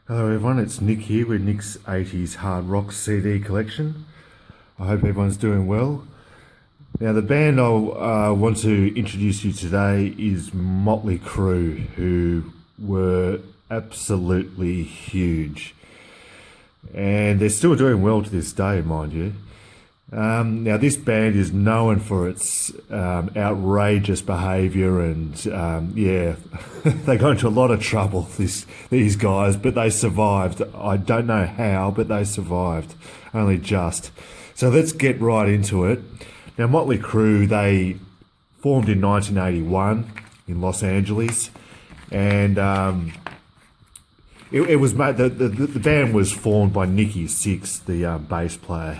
Hello everyone, it's Nick here with Nick's 80s Hard Rock CD collection. I hope everyone's doing well. Now the band I want to introduce you today is Motley Crue, who were absolutely huge. And they're still doing well to this day, mind you. Now this band is known for its outrageous behaviour and they got into a lot of trouble, these guys, but they survived. I don't know how, but they survived, only just. So let's get right into it. Now Motley Crue, they formed in 1981 in Los Angeles, and it was made, the band was formed by Nicky Six, the bass player.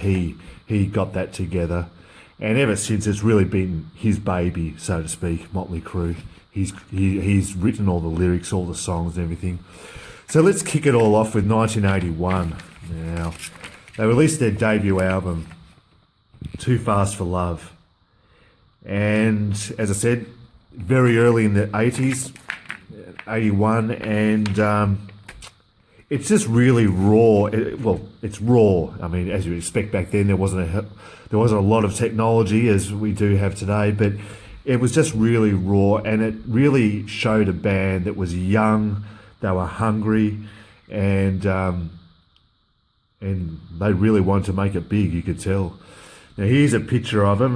He got that together, and ever since it's really been his baby, so to speak. Motley Crue. He's written all the lyrics, all the songs, and everything. So let's kick it all off with 1981. Now they released their debut album, Too Fast for Love, and as I said, very early in the 80s, 81, and it's just really raw. It's raw. I mean, as you expect back then, there wasn't a lot of technology as we do have today, but it was just really raw, and it really showed a band that was young. They were hungry, and they really wanted to make it big. You could tell. Now here's a picture of them.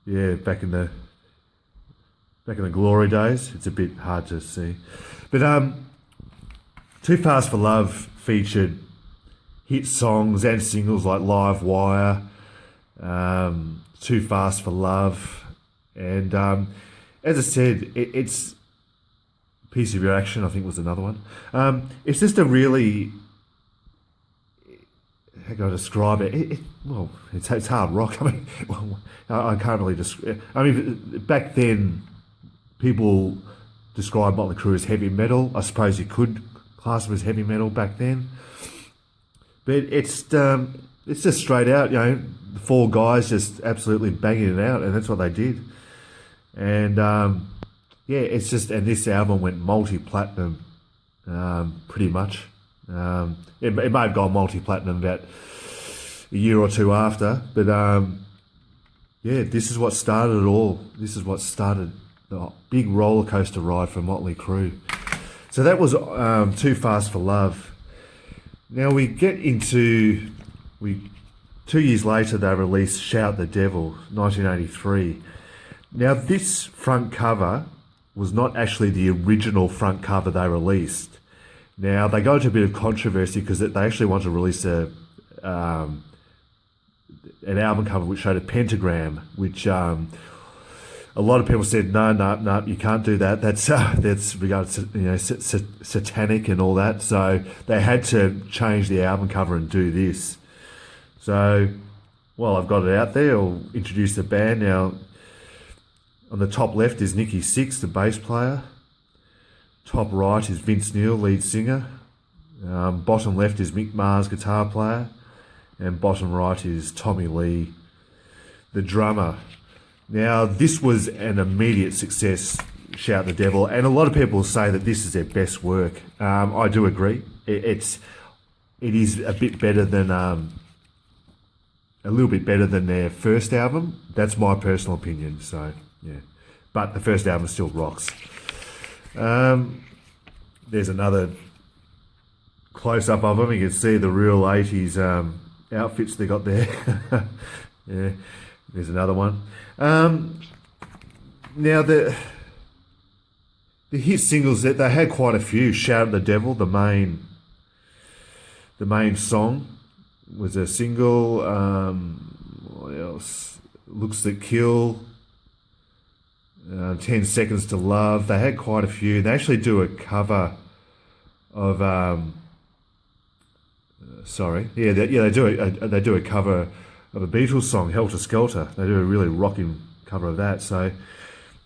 Back in the glory days. It's a bit hard to see, but Too Fast for Love featured hit songs and singles like Live Wire, Too Fast for Love, and as I said, it's Piece of Your Action, I think, was another one. It's just a really, how can I describe it? It's hard rock. I mean, I can't really describe. I mean, back then, people described Motley Crue as heavy metal. I suppose you could class them as heavy metal back then, but it's just straight out, the four guys just absolutely banging it out, and that's what they did. And it's just, and this album went multi-platinum, pretty much. It may have gone multi-platinum about a year or two after, but this is what started it all. This is what started the big roller coaster ride for Motley Crue. So that was Too Fast for Love. Now we get into 2 years later they released Shout the Devil, 1983. Now this front cover was not actually the original front cover they released. Now they go into a bit of controversy because they actually wanted to release an album cover which showed a pentagram, which a lot of people said, no, you can't do that. That's regarded satanic and all that. So they had to change the album cover and do this. So, I've got it out there. I'll introduce the band now. On the top left is Nicky Six, the bass player. Top right is Vince Neil, lead singer. Bottom left is Mick Mars, guitar player, and bottom right is Tommy Lee, the drummer. Now, this was an immediate success, Shout the Devil, and a lot of people say that this is their best work. I do agree. It is a bit better than, a little bit better than their first album. That's my personal opinion, so, yeah. But the first album still rocks. There's another close-up of them. You can see the real 80s outfits they got there. Yeah, there's another one. Now the hit singles that they had quite a few. Shout at the Devil, the main song, was a single. What else? Looks That Kill. 10 Seconds to Love. They had quite a few. They actually do a cover of they do a cover of a Beatles song, Helter Skelter. They do a really rocking cover of that. So,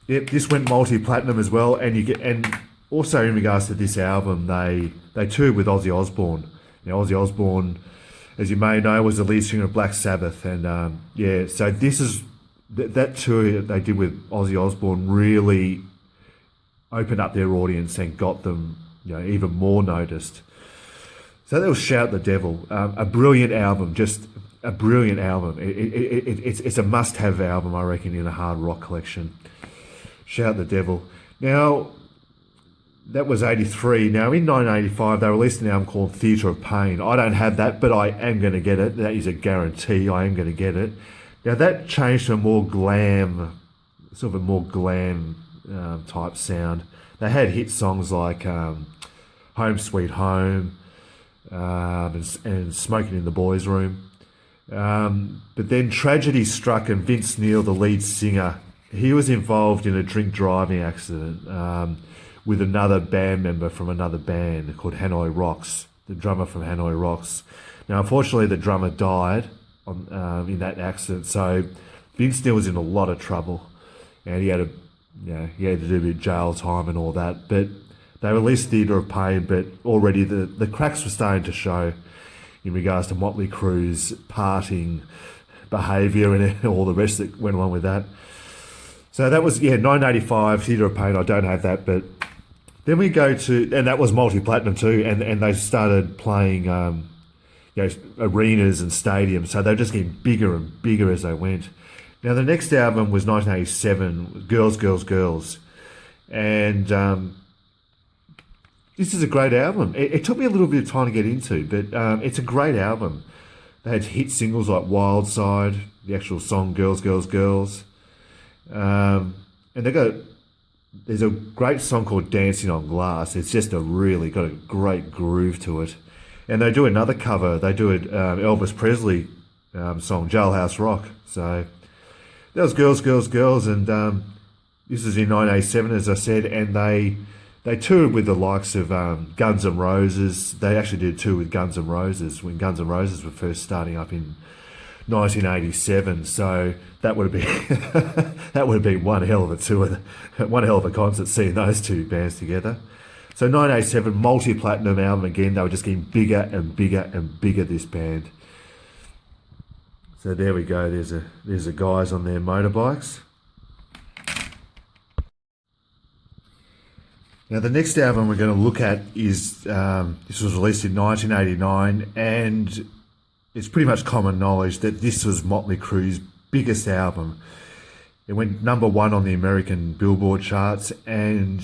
this went multi-platinum as well. And also in regards to this album, they toured with Ozzy Osbourne. Now, Ozzy Osbourne, as you may know, was the lead singer of Black Sabbath, and so this is that tour that they did with Ozzy Osbourne really opened up their audience and got them even more noticed. So that was Shout the Devil, a brilliant album, just a brilliant album. It's a must-have album, I reckon, in a hard rock collection. Shout the Devil. Now, that was 83. Now, in 1985, they released an album called Theatre of Pain. I don't have that, but I am going to get it. That is a guarantee. I am going to get it. Now, that changed to a more glam, sort of a more glam type sound. They had hit songs like Home Sweet Home and Smoking in the Boys' Room. But then tragedy struck, and Vince Neil, the lead singer, he was involved in a drink driving accident with another band member from another band called Hanoi Rocks, the drummer from Hanoi Rocks. Now, unfortunately, the drummer died in that accident, so Vince Neil was in a lot of trouble, and he had to do a bit of jail time and all that. But they released Theatre of Pain, but already the cracks were starting to show in regards to Motley Crue's partying behaviour and all the rest that went along with that. So that was, 1985, Theatre of Pain. I don't have that, but then we go to, and that was multi-platinum too, and they started playing arenas and stadiums, so they were just getting bigger and bigger as they went. Now, the next album was 1987, Girls, Girls, Girls, and this is a great album. It took me a little bit of time to get into, but it's a great album. They had hit singles like Wild Side, the actual song Girls, Girls, Girls, and there's a great song called Dancing on Glass. It's just really got a great groove to it. And they do another cover. They do an Elvis Presley song, Jailhouse Rock. So that was Girls, Girls, Girls. And this is in 1987, as I said. And they toured with the likes of Guns N' Roses. They actually did a tour with Guns N' Roses when Guns N' Roses were first starting up in 1987. So that would have been one hell of a tour, one hell of a concert, seeing those two bands together. So 1987, multi-platinum album again. They were just getting bigger and bigger and bigger, this band. So there we go. There's the guys on their motorbikes. Now the next album we're going to look at is this was released in 1989, and it's pretty much common knowledge that this was Motley Crue's biggest album. It went number one on the American Billboard charts, and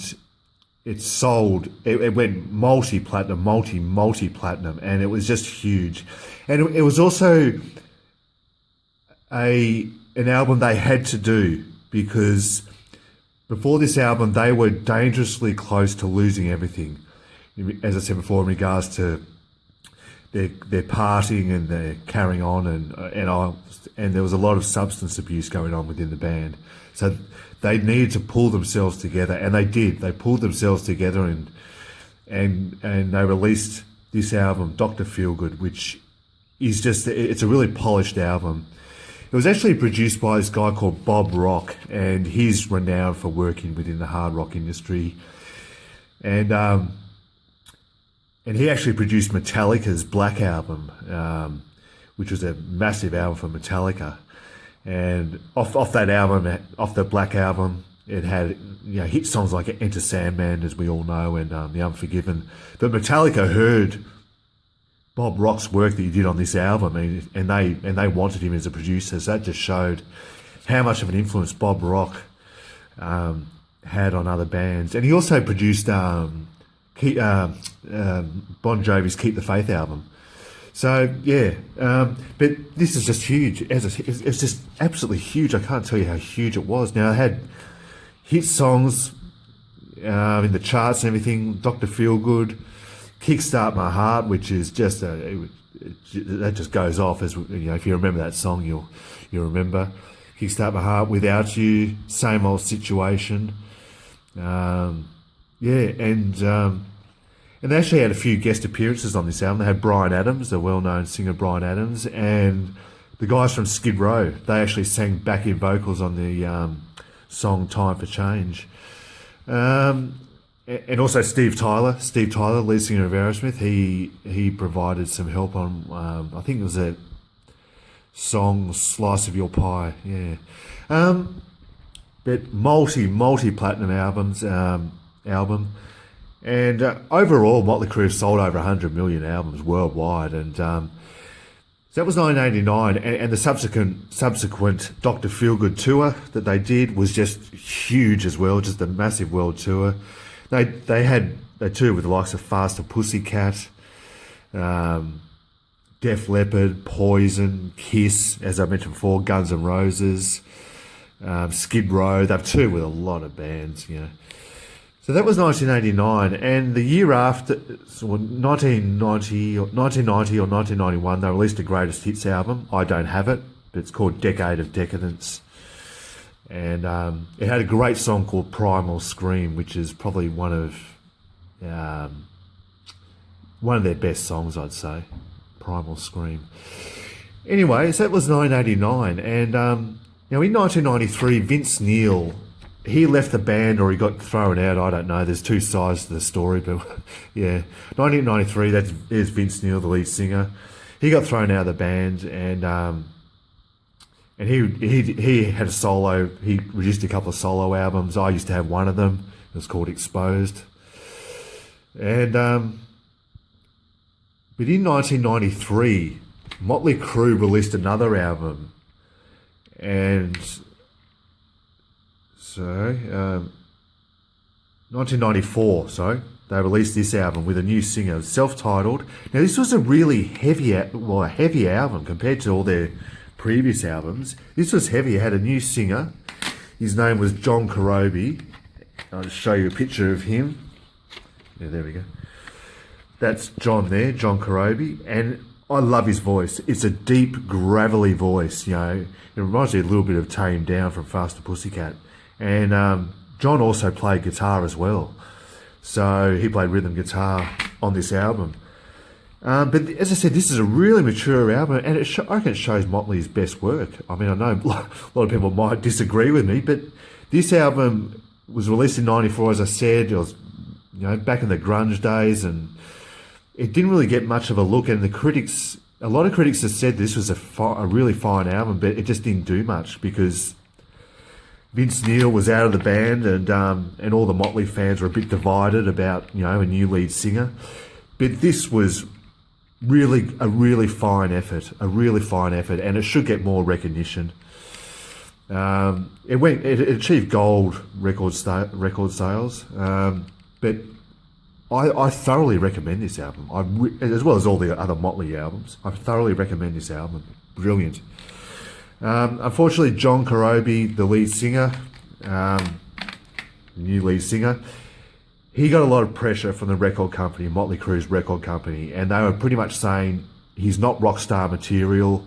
it sold. It went multi-platinum, multi-platinum, and it was just huge. And it was also an album they had to do, because before this album they were dangerously close to losing everything. As I said before, in regards to their partying and their carrying on, and there was a lot of substance abuse going on within the band. So they needed to pull themselves together, and they did. They pulled themselves together, and they released this album, Dr. Feelgood, which is just, it's a really polished album. It was actually produced by this guy called Bob Rock, and he's renowned for working within the hard rock industry. And he actually produced Metallica's Black Album, which was a massive album for Metallica. And off that album, off the Black Album, it had hit songs like Enter Sandman, as we all know, and The Unforgiven. But Metallica heard Bob Rock's work that he did on this album, and they wanted him as a producer. So that just showed how much of an influence Bob Rock had on other bands. And he also produced Bon Jovi's Keep the Faith album. So but this is just huge. It's just absolutely huge. I can't tell you how huge it was. Now, it had hit songs in the charts and everything. Dr. Feelgood, Kickstart My Heart, which is just that just goes off, as if you remember that song, you'll remember. Kickstart My Heart, Without You, Same Old Situation. And they actually had a few guest appearances on this album. They had Bryan Adams, the well-known singer Bryan Adams, and the guys from Skid Row. They actually sang backing vocals on the song Time for Change. And also Steve Tyler, lead singer of Aerosmith, he provided some help on, I think it was a song, Slice of Your Pie, yeah. But multi-platinum album. And overall, Motley Crue sold over 100 million albums worldwide, and so that was 1989, and the subsequent Dr. Feelgood tour that they did was just huge as well, just a massive world tour. They toured with the likes of Faster Pussycat, Def Leppard, Poison, Kiss, as I mentioned before, Guns N' Roses, Skid Row. They've toured with a lot of bands, you know. So that was 1989, and the year after, so 1990 or 1991, they released a greatest hits album. I don't have it, but it's called Decade of Decadence. And it had a great song called Primal Scream, which is probably one of their best songs, I'd say. Primal Scream. Anyway, so that was 1989, and in 1993, Vince Neil, he left the band or he got thrown out, I don't know. There's two sides to the story, but yeah. 1993, there's Vince Neil, the lead singer. He got thrown out of the band, and he had a solo. He released a couple of solo albums. I used to have one of them. It was called Exposed. And but in 1993, Motley Crue released another album, and so 1994. So they released this album with a new singer, self-titled. Now this was a really heavy album compared to all their previous albums. This was heavy. It had a new singer. His name was John Corabi. I'll just show you a picture of him. Yeah, there we go. That's John there, John Corabi, and I love his voice. It's a deep, gravelly voice, you know. It reminds me a little bit of Tame Down from Faster Pussycat. And John also played guitar as well. So he played rhythm guitar on this album. But as I said, this is a really mature album, and I reckon it shows Motley's best work. I mean, I know a lot of people might disagree with me, but this album was released in 94, as I said. It was, back in the grunge days, and it didn't really get much of a look. And a lot of critics have said this was a really fine album, but it just didn't do much because Vince Neil was out of the band, and all the Motley fans were a bit divided about a new lead singer. But this was really a really fine effort, and it should get more recognition. It achieved gold record sales, but I thoroughly recommend this album. As well as all the other Motley albums, I thoroughly recommend this album. Brilliant. Unfortunately, John Corabi, the lead singer, new lead singer, he got a lot of pressure from the record company, Motley Crue's record company, and they were pretty much saying he's not rock star material.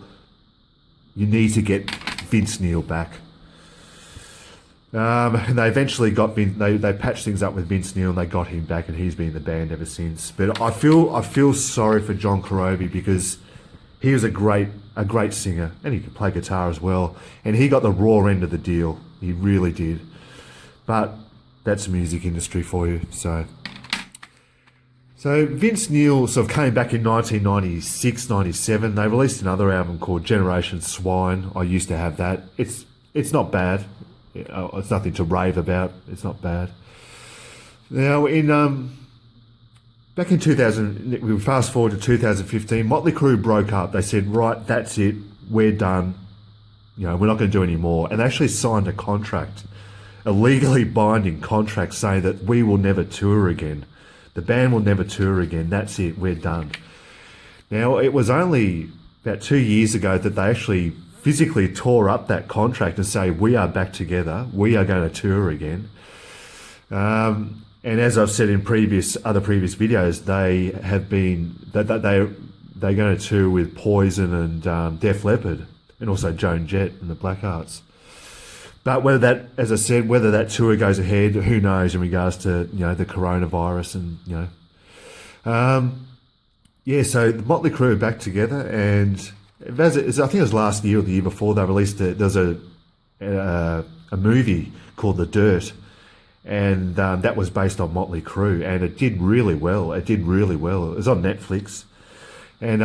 You need to get Vince Neil back. And they eventually got they patched things up with Vince Neil, and they got him back, and he's been in the band ever since. But I feel sorry for John Corabi because he was a great singer, and he could play guitar as well. And he got the raw end of the deal. He really did. But that's the music industry for you. So Vince Neil sort of came back in 1996, 97. They released another album called Generation Swine. I used to have that. It's not bad. It's nothing to rave about. It's not bad. Now, back in 2000, we fast forward to 2015, Motley Crue broke up. They said, right, that's it. We're done. We're not going to do any more. And they actually signed a contract, a legally binding contract saying that we will never tour again. The band will never tour again. That's it. We're done. Now, it was only about 2 years ago that they actually physically tore up that contract and say, we are back together. We are going to tour again. And as I've said in other previous videos, they're going to tour with Poison and Def Leppard, and also Joan Jett and the Blackhearts. But whether that tour goes ahead, who knows in regards to the coronavirus and so the Motley Crue are back together, and I think it was last year or the year before they released there's a movie called The Dirt, and that was based on Motley Crue, and it did really well. It was on Netflix, and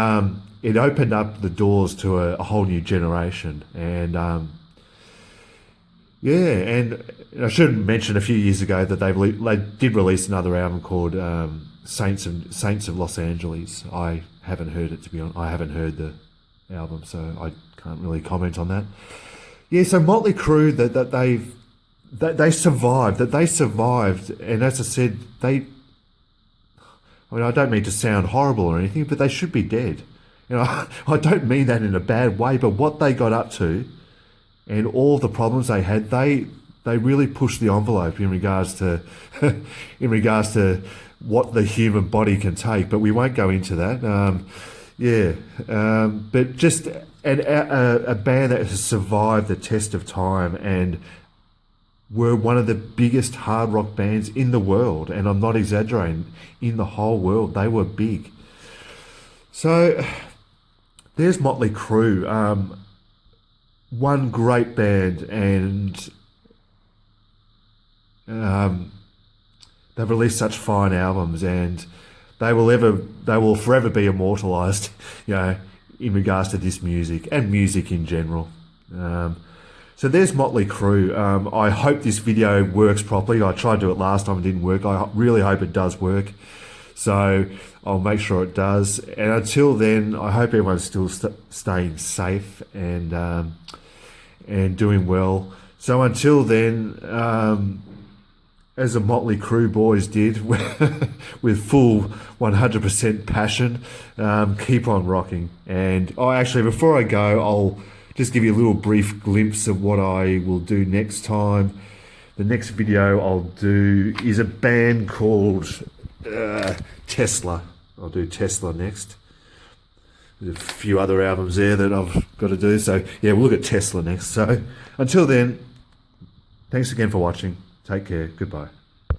it opened up the doors to a whole new generation. And Yeah, and I should mention a few years ago that they did release another album called Saints of Los Angeles. I haven't heard it, to be honest. I haven't heard the album, so I can't really comment on that. Yeah, so Motley Crue they survived, and as I said, I mean, I don't mean to sound horrible or anything, but they should be dead. You know, I don't mean that in a bad way, but what they got up to and all the problems they had, they really pushed the envelope in regards to what the human body can take. But we won't go into that. But just a band that has survived the test of time and were one of the biggest hard rock bands in the world, and I'm not exaggerating, in the whole world. They were big. So there's Motley Crue, one great band, and they've released such fine albums, and they will forever be immortalised, you know, in regards to this music and music in general. So there's Motley Crue. I hope this video works properly. I tried to do it last time, it didn't work. I really hope it does work. So I'll make sure it does. And until then, I hope everyone's still staying safe and doing well. So until then, as the Motley Crue boys did, with full 100% passion, keep on rocking. And actually, before I go, I'll just give you a little brief glimpse of what I will do next time. The next video I'll do is a band called Tesla. I'll do Tesla next. There's a few other albums there that I've got to do. So yeah, we'll look at Tesla next. So until then, thanks again for watching. Take care. Goodbye.